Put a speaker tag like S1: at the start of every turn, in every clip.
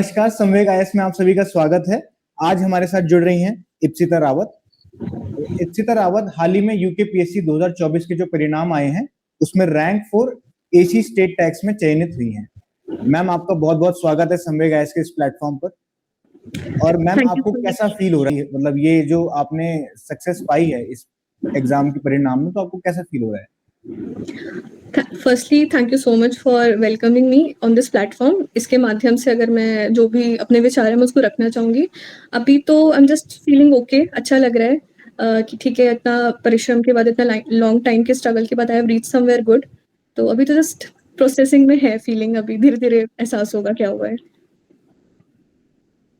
S1: नमस्कार, संवेग आईएएस में आप सभी का स्वागत है। आज हमारे साथ जुड़ रही हैं इप्सिता रावत। इप्सिता रावत हाल ही में यूकेपीएससी 2024 के जो परिणाम आए हैं उसमें रैंक 4 एसी स्टेट टैक्स में चयनित हुई हैं। मैम, आपका बहुत बहुत स्वागत है संवेग आईएएस के इस प्लेटफॉर्म पर। और मैम, आपको कैसा फील हो रहा है, मतलब ये जो आपने सक्सेस पाई है इस एग्जाम के परिणाम में, तो आपको कैसा फील हो रहा है?
S2: Firstly thank you so much for welcoming me on this platform. इसके माध्यम से अगर मैं जो भी अपने विचार है मैं उसको रखना चाहूँगी। अभी तो I am just feeling okay, अच्छा लग रहा है कि ठीक है, इतना परिश्रम के बाद, इतना लॉन्ग टाइम के स्ट्रगल के बाद I have reach somewhere good. तो अभी तो जस्ट प्रोसेसिंग में है फीलिंग, अभी धीरे धीरे एहसास होगा क्या हुआ है।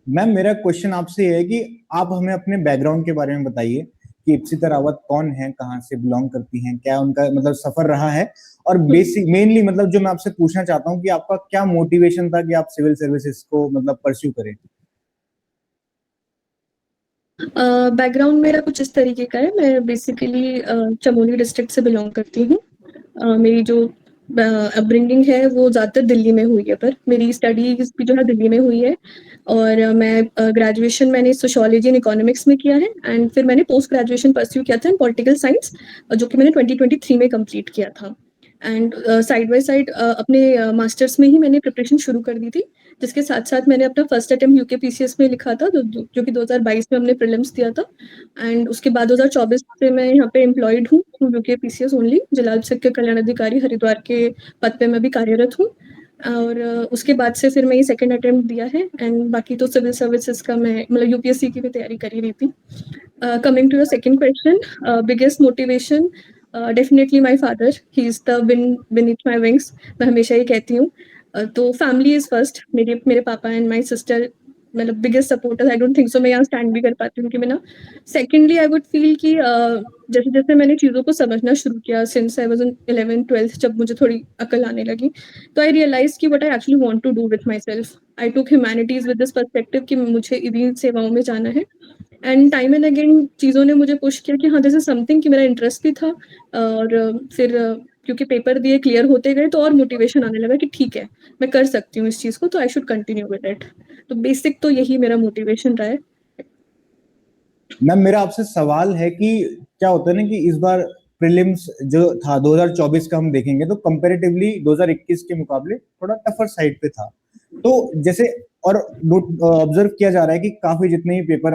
S1: मैम, मेरा क्वेश्चन आपसे ये है कि आप हमें अपने बैकग्राउंड के बारे में बताइए कि इप्सिता रावत कौन है, कहाँ से बिलोंग करती हैं, क्या उनका मतलब सफर रहा है, और बेसिक मेनली मतलब जो मैं आपसे पूछना चाहता हूँ कि आपका क्या मोटिवेशन था कि आप सिविल सर्विसेज को मतलब परस्यू करें?
S2: बैकग्राउंड मेरा कुछ इस तरीके का है। मैं बेसिकली चमोली डिस्ट्रिक्ट से बिलोंग करती हूँ। मेरी जो अपब्रिंगिंग है वो ज़्यादातर दिल्ली में हुई है, पर मेरी स्टडीज भी जो है दिल्ली में हुई है। और मैं ग्रेजुएशन मैंने सोशियोलॉजी एंड इकोनॉमिक्स में किया है, एंड फिर मैंने पोस्ट ग्रेजुएशन परस्यू किया था इन पॉलिटिकल साइंस, जो कि मैंने 2023 में कंप्लीट किया था। एंड साइड बाय साइड अपने मास्टर्स में ही मैंने प्रिपरेशन शुरू कर दी थी, जिसके साथ साथ मैंने अपना फर्स्ट अटेम्प्ट यूकेपीसीएस में लिखा था, जो कि 2022 में हमने प्रीलिम्स दिया था। एंड उसके बाद 2024 से मैं यहाँ पे एम्प्लॉयड हूँ थ्रू यूकेपीसीएस ओनली। जिला सत्य कल्याण अधिकारी हरिद्वार के पद पे मैं भी कार्यरत हूँ। और उसके बाद से फिर मैं ये सेकंड अटेम्प्ट दिया है, एंड बाकी तो सिविल सर्विसेज का मैं मतलब यूपीएससी की भी तैयारी कर ही रही थी। Coming to your second question, biggest motivation definitely my father, he is the wind beneath my wings. मैं हमेशा ये कहती हूँ। तो फैमिली इज फर्स्ट। मेरे पापा एंड माय सिस्टर मतलब biggest supporter. I don't think so मैं यहाँ स्टैंड भी कर पाती हूँ कि मैं ना। सेकेंडली आई वुड फील कि जैसे जैसे मैंने चीज़ों को समझना शुरू किया since I was in 11th-12th, जब मुझे थोड़ी अकल आने लगी, तो आई रियलाइज कि what I actually want to do with myself. I took humanities with this perspective कि मुझे इन्हीं सेवाओं में जाना है। एंड टाइम एंड अगेन चीज़ों ने मुझे पुश किया कि हाँ, दिस इज समथिंग कि मेरा इंटरेस्ट भी था। और फिर क्योंकि पेपर दिए, क्लियर होते गए, तो और मोटिवेशन आने लगा कि ठीक है, मैं कर सकती हूँ इस चीज़ को, तो I should continue with it. तो बेसिक तो यही मेरा मोटिवेशन रहा है।
S1: मैम, मेरा आपसे सवाल है कि क्या होता है ना कि इस बार प्रीलिम्स जो था 2024 का हम देखेंगे तो कंपैरेटिवली 2021 के मुकाबले थोड़ा टफर साइड पे था। तो जैसे और ऑब्जर्व किया जा रहा है कि काफी जितने ही पेपर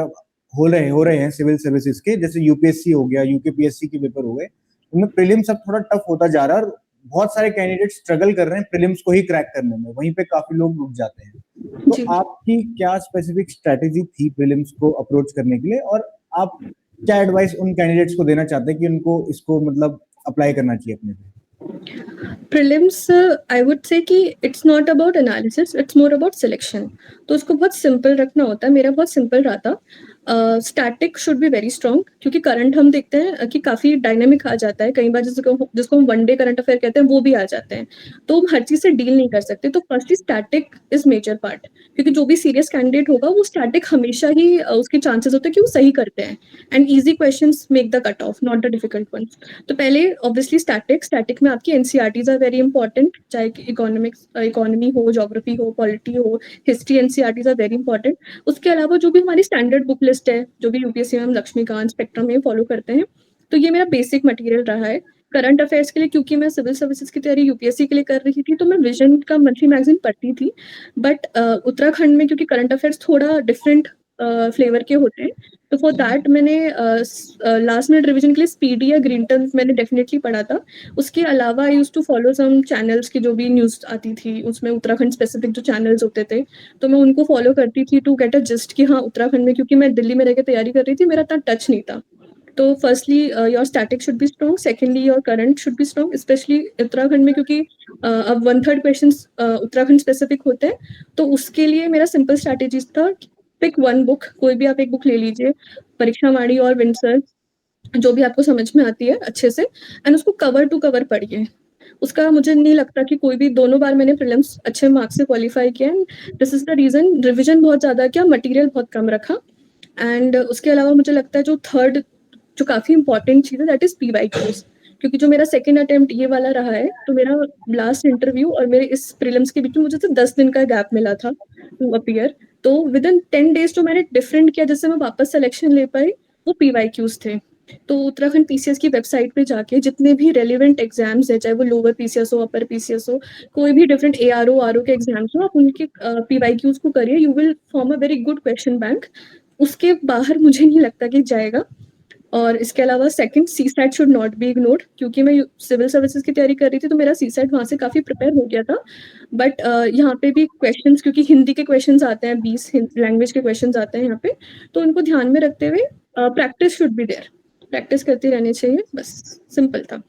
S1: हो रहे हैं सिविल सर्विसेज के, जैसे यूपीएससी हो गया, यूकेपीएससी के पेपर हो गए, उनमें प्रीलिम्स अब थोड़ा टफ होता जा रहा है और बहुत सारे कैंडिडेट स्ट्रगल कर रहे हैं प्रीलिम्स को ही क्रैक करने में, वहीं पे काफी लोग रुक जाते हैं। तो आपकी क्या स्पेसिफिक स्ट्रेटेजी थी प्रीलिम्स को अप्रोच करने के लिए, और आप क्या एडवाइस उन कैंडिडेट्स को देना चाहते हैं कि उनको इसको मतलब अप्लाई करना चाहिए अपने पे?
S2: प्रीलिम्स आई वुड से कि it's not about analysis, it's more about selection. तो उसको बहुत सिंपल रखना होता है। मेरा बहुत सिंपल रहा था। Static should be very strong, क्योंकि करंट हम देखते हैं कि काफ़ी डायनेमिक आ जाता है कई बार, जिसको हम वन डे करंट अफेयर कहते हैं वो भी आ जाते हैं। तो हम हर चीज़ से डील नहीं कर सकते। तो firstly static is major part, क्योंकि जो भी सीरियस कैंडिडेट होगा वो स्टैटिक हमेशा ही उसके चांसेस होते हैं कि वो सही करते हैं। And easy question make the cut off, not the difficult ones. तो पहले ऑब्वियसली स्टैटिक में आपकी एनसीईआरटीज आर वेरी इंपॉर्टेंट, चाहे इकोनॉमी हो, ज्योग्राफी हो, पॉलिटी हो, history, NCERTs are very important. उसके अलावा जो भी हमारी स्टैंडर्ड बुक लिस्ट है, जो भी यूपीएससी में हम लक्ष्मीकांत, स्पेक्ट्रम में फॉलो करते हैं, तो ये मेरा बेसिक मटेरियल रहा है। करंट अफेयर्स के लिए क्योंकि मैं सिविल सर्विसेज की तैयारी यूपीएससी के लिए कर रही थी, तो मैं विजन का मंथली मैगजीन पढ़ती थी। बट उत्तराखंड में क्योंकि करंट अफेयर्स थोड़ा डिफरेंट फ्लेवर के होते हैं, तो फॉर दैट मैंने लास्ट मिनट रिवीजन के लिए स्पीडी या ग्रीन टर्म्स मैंने डेफिनेटली पढ़ा था। उसके अलावा I use to follow some channels की जो भी न्यूज़ आती थी, उसमें उत्तराखंड स्पेसिफिक जो चैनल्स होते थे, तो मैं उनको फॉलो करती थी टू गेट अ जस्ट कि हाँ, उत्तराखंड में, क्योंकि मैं दिल्ली में रह के तैयारी कर रही थी, मेरा इतना टच नहीं था। तो firstly your static should be strong, secondly your current should be strong, specially Uttarakhand में, क्योंकि अब 1/3 क्वेश्चन उत्तराखंड स्पेसिफिक होते हैं। तो उसके लिए मेरा सिंपल स्ट्रैटेजी था, पिक वन बुक, कोई भी आप एक बुक ले लीजिए, परीक्षा वाणी और विंसर, जो भी आपको समझ में आती है अच्छे से, एंड उसको कवर टू कवर पढ़िए। उसका मुझे नहीं लगता कि कोई भी, दोनों बार मैंने प्रीलिम्स अच्छे मार्क्स से क्वालिफाई किया, and this is the reason. Revision बहुत ज़्यादा किया, मटेरियल बहुत कम रखा। एंड उसके अलावा मुझे लगता है जो थर्ड, जो काफ़ी इंपॉर्टेंट चीज़ है, दैट इज पीवाईक्यूज। क्योंकि जो मेरा सेकंड अटेम्प्ट ये वाला रहा है, तो मेरा लास्ट इंटरव्यू और मेरे इस प्रीलिम्स के बीच में मुझे तो 10 दिन का गैप मिला था टू अपीयर। तो विद इन 10 डेज जो मैंने डिफरेंट किया जिससे मैं वापस सिलेक्शन ले पाई, वो पीवाईक्यूज थे। तो उत्तराखंड पीसीएस की वेबसाइट पे जाके जितने भी रेलिवेंट एग्जाम्स है, चाहे वो लोअर पीसीएस हो, अपर पीसीएस हो, कोई भी डिफरेंट एआरओ आरओ के एग्जाम्स हो, आप उनके पीवाईक्यूज को करिए, you will form a very good question bank. उसके बाहर मुझे नहीं लगता कि जाएगा। और इसके अलावा second, CSAT should not be ignored, क्योंकि मैं सिविल सर्विसेज की तैयारी कर रही थी तो मेरा सीसैट वहां से काफी प्रिपेयर हो गया था। बट यहाँ पे भी क्वेश्चंस, क्योंकि हिंदी के क्वेश्चंस आते हैं, 20 लैंग्वेज के क्वेश्चंस आते हैं यहाँ पे, तो उनको ध्यान में रखते हुए practice should be there, practice करती रहनी चाहिए, बस सिंपल था।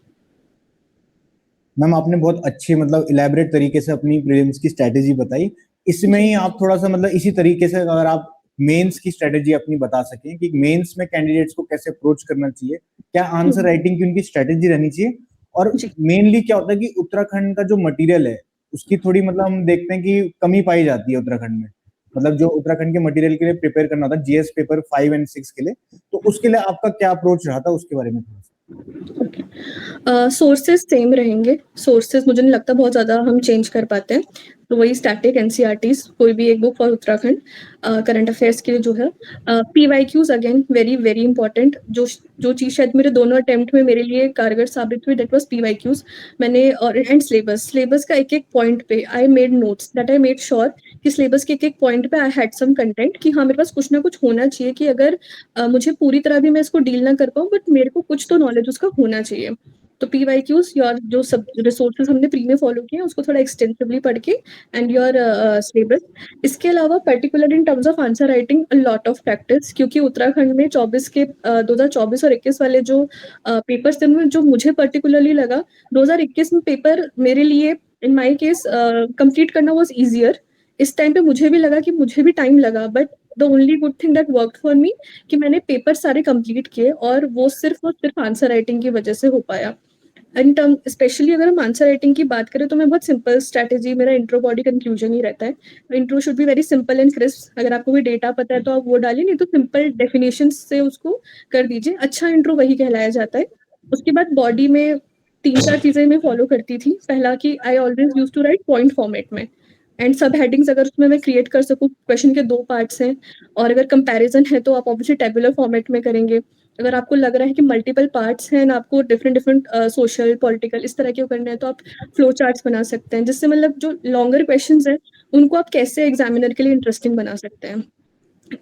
S1: मैम आपने बहुत अच्छी मतलब इलेबरेट तरीके से अपनी प्रीलिम्स की स्ट्रेटेजी बताई। इसमें ही आप थोड़ा सा मतलब इसी तरीके से अगर आप मेंस की स्ट्रेटेजी अपनी बता सकें कि मेंस में कैंडिडेट्स को कैसे अप्रोच करना चाहिए, क्या आंसर राइटिंग की उनकी स्ट्रेटेजी रहनी चाहिए, और मेनली क्या होता है कि उत्तराखंड का जो मटेरियल है उसकी थोड़ी मतलब हम देखते हैं कि कमी पाई जाती है उत्तराखंड में, मतलब जो उत्तराखंड के मटेरियल के लिए प्रिपेयर करना होता है जीएस पेपर 5 और 6 के लिए, तो उसके लिए आपका क्या अप्रोच रहा था उसके बारे में थोड़ा सा।
S2: सोर्सेज सेम रहेंगे, सोर्सेज मुझे नहीं लगता बहुत ज्यादा हम चेंज कर पाते हैं, तो वही स्टैटिक एनसीईआरटीज, कोई भी एक book for Uttarakhand current affairs के लिए जो है। PYQs again very very important, जो चीज शायद मेरे दोनों अटेम्प्ट में मेरे लिए कारगर साबित हुई, दैट वाज पीवाईक्यूज। मैंने और एंड सिलेबस का एक एक पॉइंट पे I made notes, that I made sure कि सिलेबस के एक एक पॉइंट पे आई हैड सम कंटेंट, कि हाँ मेरे पास कुछ ना कुछ होना चाहिए, कि अगर मुझे पूरी तरह भी मैं इसको डील ना कर पाऊँ, बट मेरे को कुछ तो नॉलेज उसका होना चाहिए। तो पीवाईक्यूज, योर जो सब रिसोर्सेज हमने प्री में फॉलो किए उसको थोड़ा एक्सटेंसिवली पढ़ के, एंड योर सिलेबस। इसके अलावा particular in terms of answer writing, a lot of practice, क्योंकि उत्तराखंड में 2024 और 21 वाले जो पेपर्स थे उनमें जो मुझे पर्टिकुलरली लगा, 2021 में पेपर मेरे लिए इन माई केस कंप्लीट करना वॉज ईजियर। इस टाइम पे मुझे भी लगा कि मुझे भी टाइम लगा, but the only good thing that work for me कि मैंने पेपर सारे कंप्लीट किए, और वो सिर्फ आंसर राइटिंग की वजह से हो पाया। इन टर्म स्पेशली अगर हम आंसर राइटिंग की बात करें तो मैं बहुत सिंपल स्ट्रैटेजी, मेरा इंट्रो बॉडी कंक्लूजन ही रहता है। Intro should be very simple and crisp, अगर आपको कोई डेटा पता है तो आप वो डालिए, नहीं तो सिंपल डेफिनेशन से उसको कर दीजिए, अच्छा इंट्रो वही कहलाया जाता है। उसके बाद बॉडी में 3-4 चीजें मैं फॉलो करती थी। पहला कि I always use to write point format में, एंड सब हेडिंग्स अगर उसमें मैं क्रिएट कर सकूँ, क्वेश्चन के 2 पार्ट्स हैं, और अगर कंपैरिजन है तो आप ऑब्वियसली टेबुलर फॉर्मेट में करेंगे। अगर आपको लग रहा है कि मल्टीपल पार्ट्स हैं, आपको डिफरेंट डिफरेंट सोशल पॉलिटिकल इस तरह के करने हैं, तो आप फ्लो चार्ट्स बना सकते हैं, जिससे मतलब जो लॉन्गर क्वेश्चंस हैं उनको आप कैसे एग्जामिनर के लिए इंटरेस्टिंग बना सकते हैं।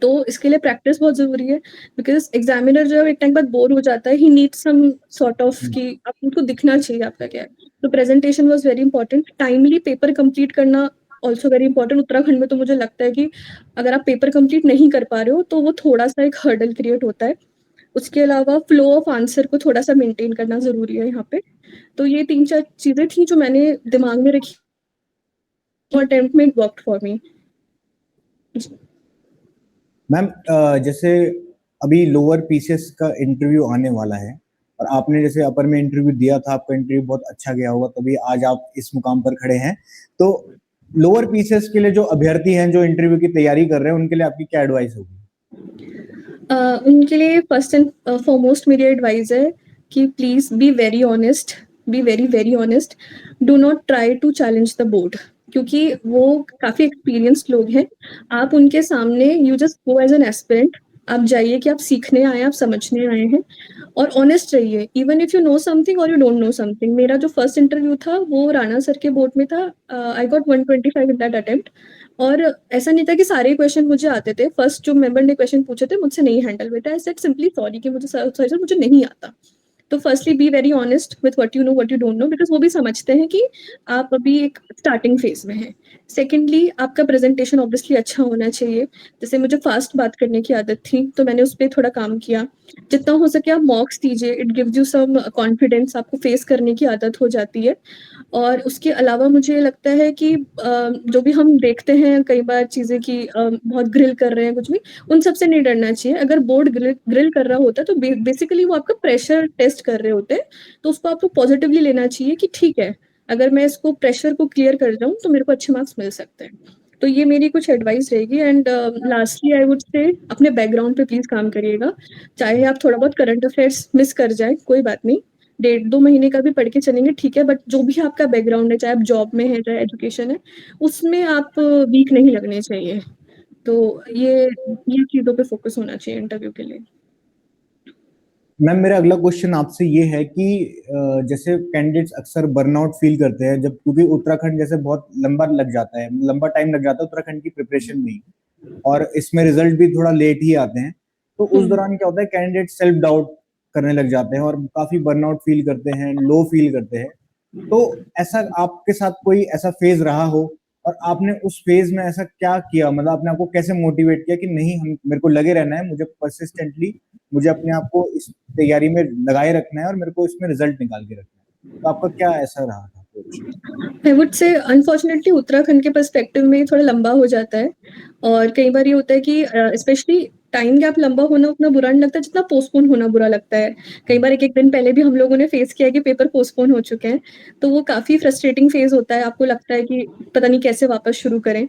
S2: तो इसके लिए प्रैक्टिस बहुत जरूरी है, बिकॉज एग्जामिनर जो एक टाइम बाद बोर हो जाता है, ही नीड सम सॉर्ट ऑफ कि आपको दिखना चाहिए आपका क्या है। तो presentation was very important, timely paper complete करना ऑल्सो वेरी इंपॉर्टेंट। उत्तराखंड में तो मुझे लगता है कि अगर आप पेपर कंप्लीट नहीं कर पा रहे हो तो वो थोड़ा सा एक हर्डल क्रिएट होता है। उसके अलावा फ्लो ऑफ आंसर को थोड़ा सा मेंटेन करना जरूरी है यहाँ पे। तो ये 3-4 चीजें थी जो मैंने दिमाग में रखी, अटेम्प्ट में वर्कड फॉर मी।
S1: मैम जैसे अभी लोअर पीसीएस का इंटरव्यू आने वाला है, और आपने जैसे अपर में इंटरव्यू दिया था, आपका इंटरव्यू बहुत अच्छा गया होगा तभी आज आप इस मुकाम पर खड़े हैं। तो लोअर पीसीएस के लिए जो अभ्यर्थी हैं जो इंटरव्यू की तैयारी कर रहे हैं उनके लिए आपकी क्या एडवाइस होगी?
S2: उनके लिए फर्स्ट एंड फॉरमोस्ट मेरी एडवाइस है कि please be very honest, be very very honest, do not try to challenge the board, क्योंकि वो काफी एक्सपीरियंस्ड लोग हैं। आप उनके सामने, you just go as an aspirant, आप जाइए कि आप सीखने आए, आप समझने आए हैं, और ऑनेस्ट रहिए, even if you know something और यू डोंट नो समथिंग। मेरा जो फर्स्ट इंटरव्यू था वो राणा सर के बोर्ड में था, I got 125 in that attempt, और ऐसा नहीं था कि सारे क्वेश्चन मुझे आते थे। फर्स्ट जो मेंबर ने क्वेश्चन पूछे थे मुझसे नहीं हैंडल हुए थे, आई सेड सिंपली सॉरी कि मुझे सॉरी सर मुझे नहीं आता। तो firstly B very honest with what you know what you don't know, because वो भी समझते हैं कि आप अभी एक स्टार्टिंग फेज में हैं। सेकेंडली आपका प्रेजेंटेशन ऑब्वियसली अच्छा होना चाहिए। जैसे मुझे फास्ट बात करने की आदत थी तो मैंने उस पर थोड़ा काम किया। जितना हो सके आप मॉक्स दीजिए, it gives you some confidence, आपको फेस करने की आदत हो जाती है। और उसके अलावा मुझे लगता है कि जो भी हम देखते हैं कई बार चीजें कि बहुत ग्रिल कर रहे हैं कुछ भी, उन सब से नहीं डरना चाहिए। अगर बोर्ड ग्रिल कर रहा होता है तो बेसिकली वो आपका प्रेशर टेस्ट कर रहे होते हैं, तो उसको आपको पॉजिटिवली लेना चाहिए कि ठीक है, अगर मैं इसको प्रेशर को क्लियर कर जाऊं तो मेरे को अच्छे मार्क्स मिल सकते हैं। तो ये मेरी कुछ एडवाइस रहेगी। And lastly I would say अपने बैकग्राउंड पे प्लीज काम करिएगा, चाहे आप थोड़ा बहुत करंट अफेयर्स मिस कर जाए कोई बात नहीं, 1.5-2 महीने का भी पढ़ के चलेंगे ठीक है, बट जो भी आपका बैकग्राउंड है, चाहे आप जॉब में है, चाहे एजुकेशन है, उसमें आप वीक नहीं लगने चाहिए। तो ये चीज़ों पे फोकस होना चाहिए इंटरव्यू के लिए।
S1: मैम मेरा अगला क्वेश्चन आपसे ये है कि जैसे कैंडिडेट्स अक्सर बर्नआउट फील करते हैं जब, क्योंकि उत्तराखंड जैसे बहुत लंबा लग जाता है, लंबा टाइम लग जाता है उत्तराखंड की प्रिपरेशन में ही, और इसमें रिजल्ट भी थोड़ा लेट ही आते हैं। तो उस दौरान क्या होता है, कैंडिडेट सेल्फ डाउट करने लग जाते हैं और काफी बर्नआउट फील करते हैं, लो फील करते हैं। तो ऐसा आपके साथ कोई ऐसा फेज रहा हो, और आपने उस फेज में ऐसा क्या किया, मतलब आपने आपको कैसे मोटिवेट किया कि नहीं, हम मेरे को लगे रहना है, मुझे परसिस्टेंटली मुझे अपने आप को इस तैयारी में लगाए रखना है और मेरे को इसमें रिजल्ट निकाल के रखना है। तो आपका क्या ऐसा रहा था approach?
S2: I would say unfortunately Uttarakhand के पर्सपेक्टिव में थोड़ा लंबा हो जाता है, और कई बार ये होता है कि स्पेशली टाइम गैप लंबा होना उतना बुरा नहीं लगता जितना पोस्टपोन होना बुरा लगता है। कई बार एक दिन पहले भी हम लोगों ने फेस किया कि पेपर पोस्टपोन हो चुके हैं, तो वो काफी फ्रस्ट्रेटिंग फेज होता है। आपको लगता है कि पता नहीं कैसे वापस शुरू करें।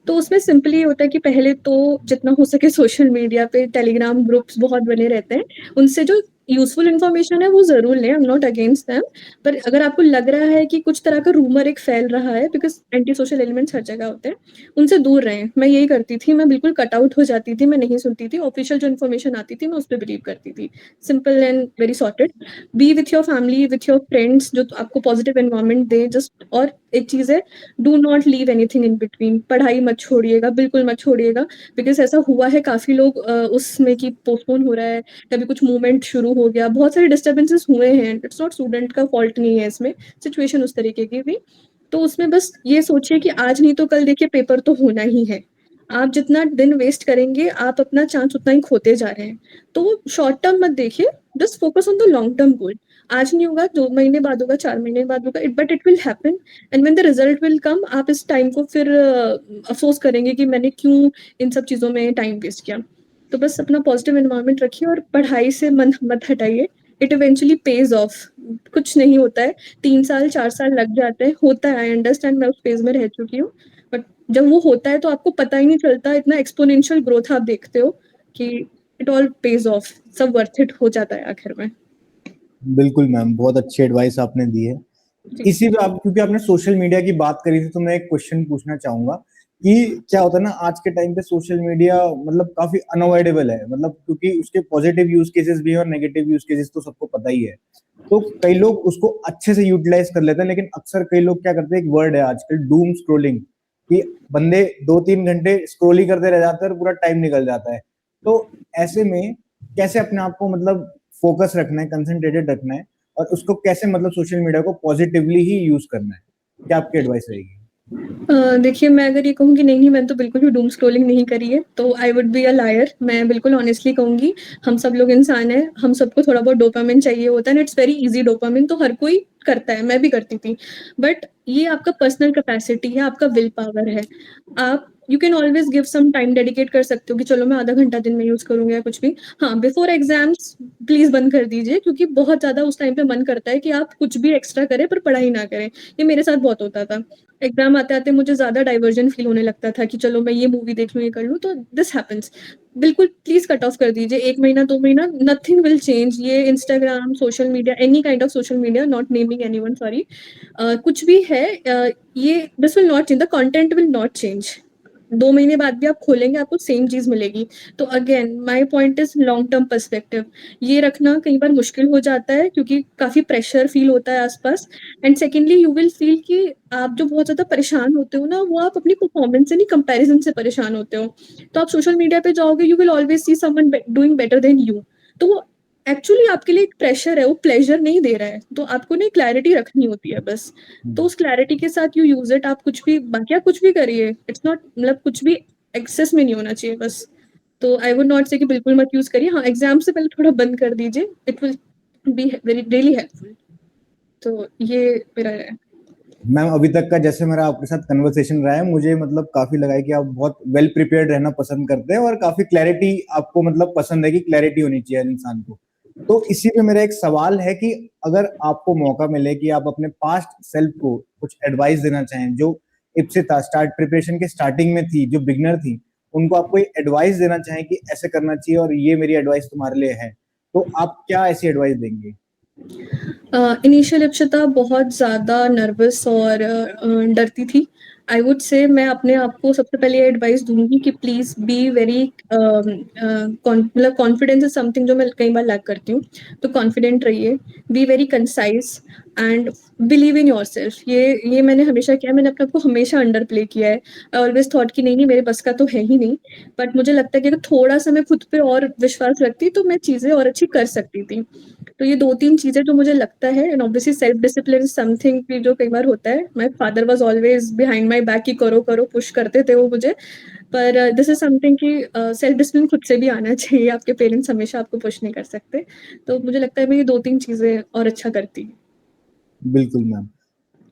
S2: तो उसमें सिंपली ये होता है कि पहले तो जितना हो सके सोशल मीडिया पे टेलीग्राम ग्रुप्स बहुत बने रहते हैं, उनसे जो यूजफुल इन्फॉर्मेशन है वो जरूर लें, I am not against them. पर अगर आपको लग रहा है कि कुछ तरह का रूमर एक फैल रहा है, बिकॉज एंटी सोशल एलिमेंट्स हर जगह होते हैं, उनसे दूर रहें। मैं यही करती थी, मैं बिल्कुल कट आउट हो जाती थी, मैं नहीं सुनती थी। ऑफिशियल जो इन्फॉर्मेशन आती थी मैं उस पर बिलीव करती थी। Simple and very sorted. B with your family, with your friends जो आपको पॉजिटिव एनवायरमेंट दे जस्ट। और एक चीज है, do not leave anything in between. पढ़ाई मत छोड़िएगा, बिल्कुल मत छोड़िएगा। बिकॉज ऐसा हुआ है काफी लोग उसमें कि पोस्टपोन हो रहा है, कभी कुछ मूवमेंट शुरू हो गया, बहुत सारे डिस्टर्बेंसेस हुए हैं। इट्स नॉट स्टूडेंट का फॉल्ट नहीं है इसमें, सिचुएशन उस तरीके की भी। तो उसमें बस ये सोचिए कि आज नहीं तो कल देखिए पेपर तो होना ही है। आप जितना दिन वेस्ट करेंगे आप अपना चांस उतना ही खोते जा रहे हैं। तो शॉर्ट टर्म मत देखिए, just focus on the long term goal. आज नहीं होगा, 2 महीने बाद होगा, 4 महीने बाद होगा, but it will happen. And when the result will come, आप इस टाइम को फिर अफसोस करेंगे कि मैंने क्यों इन सब चीजों में टाइम वेस्ट किया। तो बस अपना पॉजिटिव एनवायरनमेंट रखिए और पढ़ाई से मन मत हटाइए। It eventually page of. कुछ नहीं होता है, 3 साल 4 साल लग जाते हैं, होता है, आई अंडरस्टैंड, मैं उस फेज में रह चुकी हूँ। बट जब वो होता है तो आपको पता ही नहीं चलता, इतना एक्सपोनेंशियल ग्रोथ आप देखते हो कि इट ऑल पेज ऑफ, सब वर्थ इट हो जाता है आखिर में।
S1: बिल्कुल मैम, बहुत अच्छी एडवाइस आपने दी है।
S2: जी।
S1: इसी पे आप, क्योंकि आपने सोशल मीडिया की बात करी थी, तो मैं एक क्वेश्चन पूछना चाहूंगा कि क्या होता है ना, आज के टाइम पे सोशल मीडिया मतलब काफी अनअवॉइडेबल है, मतलब क्योंकि उसके पॉजिटिव यूज केसेस भी है और नेगेटिव यूज केसेस तो सबको पता ही है। तो कई लोग उसको अच्छे से यूटिलाइज कर लेते हैं, लेकिन अक्सर कई लोग क्या करते हैं, एक वर्ड है आजकल, डूम स्क्रोलिंग, कि बंदे 2-3 घंटे स्क्रोल ही करते रह जाते हैं और पूरा टाइम निकल जाता है। तो ऐसे में कैसे अपने आप को मतलब फोकस रखना है, कंसंट्रेटेड रखना है, और उसको कैसे मतलब सोशल मीडिया को पॉजिटिवली ही यूज करना है, क्या आपकी एडवाइस रहेगी?
S2: देखिए, मैं अगर ये कहूँ कि नहीं, मैंने तो बिल्कुल भी डूम स्क्रॉलिंग नहीं करी है, तो I would be a liar. मैं बिल्कुल ऑनेस्टली कहूँगी, हम सब लोग इंसान हैं, हम सबको थोड़ा बहुत डोपामिन चाहिए होता है, and it's very easy dopamine, तो हर कोई करता है, मैं भी करती थी। बट ये आपका पर्सनल कैपेसिटी है, आपका विल पावर है। आप you can always give some time, dedicate कर सकते हो कि चलो मैं आधा घंटा दिन में यूज़ करूँगी या कुछ भी। हाँ, बिफोर एग्ज़ाम्स प्लीज़ बंद कर दीजिए, क्योंकि बहुत ज़्यादा उस टाइम पे मन करता है कि आप कुछ भी एक्स्ट्रा करें पर पढ़ाई ना करें। ये मेरे साथ बहुत होता था। एग्जाम आते-आते मुझे ज़्यादा डाइवर्जन फ़ील होने लगता था कि चलो मैं ये मूवी देख लूँ, ये कर लूँ, तो दिस हैपेंस। बिल्कुल प्लीज़ कट ऑफ कर दीजिए, 1 महीना, 2 महीना, नथिंग विल चेंज। ये Instagram, social media, any kind of social media, not naming anyone, sorry, कुछ भी है, ये this will not change, the content will not change. 2 महीने बाद भी आप खोलेंगे, आपको सेम चीज़ मिलेगी। तो again my point is long term perspective. ये रखना कई बार मुश्किल हो जाता है क्योंकि काफ़ी प्रेशर फ़ील होता है आस-पास। And secondly you will feel कि आप जो बहुत ज़्यादा परेशान होते हो ना, वो आप अपनी परफॉर्मेंस से नहीं, कंपैरिजन से परेशान होते हो। तो आप सोशल मीडिया पे जाओगे, you will always see someone doing better than you. तो वो एक्चुअली आपके लिए एक प्रेशर है, वो प्लेजर नहीं दे रहा है। तो आपको ना क्लैरिटी रखनी होती है बस। तो उस क्लैरिटी के साथ यू यूज इट। आप कुछ भी, बाकी आप कुछ भी करिए, इट्स नॉट, मतलब कुछ भी एक्सेस में नहीं होना चाहिए बस। तो आई वुड नॉट से कि बिल्कुल मत यूज करिए। हाँ, एग्जाम से पहले थोड़ा बंद कर दीजिए, it will be very really helpful. तो ये मेरा है।
S1: मैम अभी तक का जैसे मेरा आपके साथ कन्वर्सेशन रहा है, मुझे मतलब काफी लगा है कि आप बहुत वेल प्रिपेयर्ड रहना पसंद करते हैं और काफी क्लैरिटी आपको मतलब पसंद है, कि क्लैरिटी होनी चाहिए हर इंसान को। तो इसी पे मेरा एक सवाल है कि अगर आपको मौका मिले कि आप अपने पास्ट सेल्फ को कुछ एडवाइस देना चाहें, जो इससे स्टार्ट प्रिपरेशन के स्टार्टिंग में थी, जो बिगनर थी, उनको आप कोई एडवाइस देना चाहें कि ऐसे करना चाहिए और ये मेरी एडवाइस तुम्हारे लिए है, तो आप क्या ऐसी एडवाइस देंगे?
S2: इनिशियल अक्षता बहुत ज़्यादा नर्वस और डरती थी। आई वुड से मैं अपने आप को सबसे पहले ये एडवाइस दूँगी कि प्लीज़ बी वेरी मतलब कॉन्फिडेंस इज़ समथिंग जो मैं कई बार लैक करती हूँ। तो कॉन्फिडेंट रहिए, be very concise and believe in yourself. ये मैंने हमेशा किया है, मैंने अपने आप को हमेशा अंडर प्ले किया है। आई ऑलवेज़ थॉट कि नहीं मेरे बस का तो है ही नहीं। बट मुझे लगता है कि अगर थोड़ा-सा मैं खुद पे और विश्वास रखती तो मैं चीज़ें और अच्छी कर सकती थी। तो ये 2-3 चीज़ें जो मुझे लगता है and obviously self discipline is something कि जो कई बार होता है। My father was always behind my back कि करो, करो, पुश करते थे वो मुझे। पर दिस इज़ समथिंग कि सेल्फ डिसिप्लिन खुद से भी आना चाहिए, आपके पेरेंट्स हमेशा आपको पुश नहीं कर सकते। तो मुझे लगता है मैं ये 2-3 चीज़ें और अच्छा करती।
S1: बिल्कुल मैम।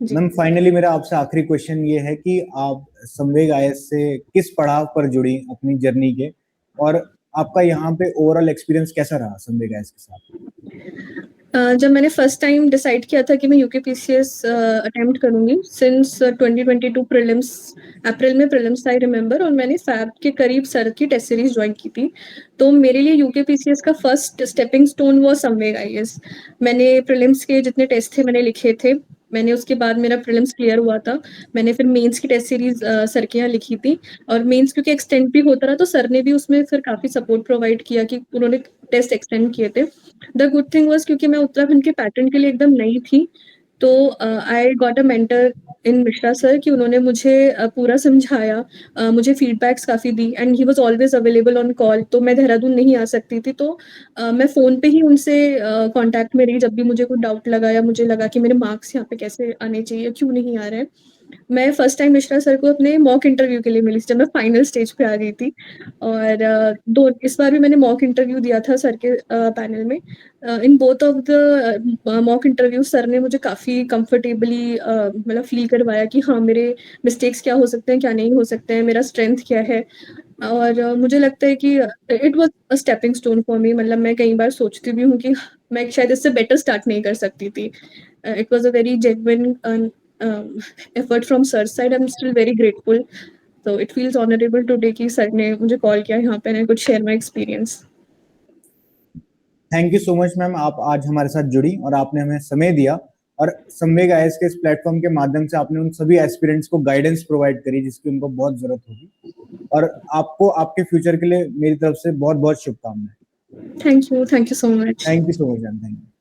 S2: जी।
S1: मैम फाइनली मेरा आपसे आखिरी क्वेश्चन ये है कि आप संवेग आईएएस से किस पड़ाव पर जुड़ी अपनी जर्नी के, और आपका यहाँ पे ओवरऑल एक्सपीरियंस कैसा रहा संवेग आईएएस के साथ?
S2: जब मैंने फर्स्ट टाइम डिसाइड किया था कि मैं यूकेपीसीएस अटेम्प्ट करूँगी सिंस 2022 प्रीलिम्स, अप्रैल में प्रीलिम्स था आई रिमेंबर, और मैंने फ़ैब के करीब सर की टेस्ट सीरीज़ जॉइन की थी। तो मेरे लिए यूकेपीसीएस का फर्स्ट स्टेपिंग स्टोन वाज़ संवेग आईएएस। मैंने प्रीलिम्स के जितने टेस्ट थे मैंने लिखे थे। मैंने उसके बाद मेरा प्रीलिम्स क्लियर हुआ था। मैंने फिर मेंस की टेस्ट सीरीज़ सर के यहाँ लिखी थी, और मेंस क्योंकि एक्सटेंड भी होता रहा तो सर ने भी उसमें फिर काफ़ी सपोर्ट प्रोवाइड किया कि उन्होंने टेस्ट एक्सटेंड किए थे। द गुड थिंग वाज़ क्योंकि मैं उत्तराखंड के पैटर्न के लिए एकदम नई थी, तो I got a mentor in Mishra sir कि उन्होंने मुझे पूरा समझाया, मुझे फीडबैक्स काफ़ी दी and he was always available on call. तो मैं देहरादून नहीं आ सकती थी, तो मैं फ़ोन पे ही उनसे कॉन्टैक्ट में रही जब भी मुझे कोई डाउट लगा या मुझे लगा कि मेरे मार्क्स यहाँ पे कैसे आने चाहिए, क्यों नहीं आ रहे हैं। मैं फर्स्ट टाइम मिश्रा सर को अपने मॉक इंटरव्यू के लिए मिली जब मैं फाइनल स्टेज पे आ गई थी, और इस बार भी मैंने मॉक इंटरव्यू दिया था सर के पैनल में। In both of the mock interview sir ने मुझे काफ़ी कंफर्टेबली मतलब फील करवाया कि हाँ मेरे मिस्टेक्स क्या हो सकते हैं, क्या नहीं हो सकते हैं, मेरा स्ट्रेंथ क्या है। और मुझे लगता है कि it was a stepping stone for me. मतलब मैं कई बार सोचती भी हूँ कि मैं शायद इससे बेटर स्टार्ट नहीं कर सकती थी। It was a very genuine effort from sir's side. I'm still very grateful. So it feels honorable today कि सर ने मुझे कॉल किया यहाँ पे, and I could share my experience.
S1: Thank you so much ma'am, आप आज हमारे साथ जुड़ी और आपने हमें समय दिया, और संवेग आईएएस के इस प्लेटफॉर्म के माध्यम से आपने उन सभी एस्पिरेंट्स को गाइडेंस प्रोवाइड करी जिसकी उनको बहुत जरूरत होगी, और आपको आपके फ्यूचर के लिए मेरी तरफ से बहुत बहुत शुभकामनाएं।
S2: Thank you so much.
S1: Thank you so much ma'am, thank you.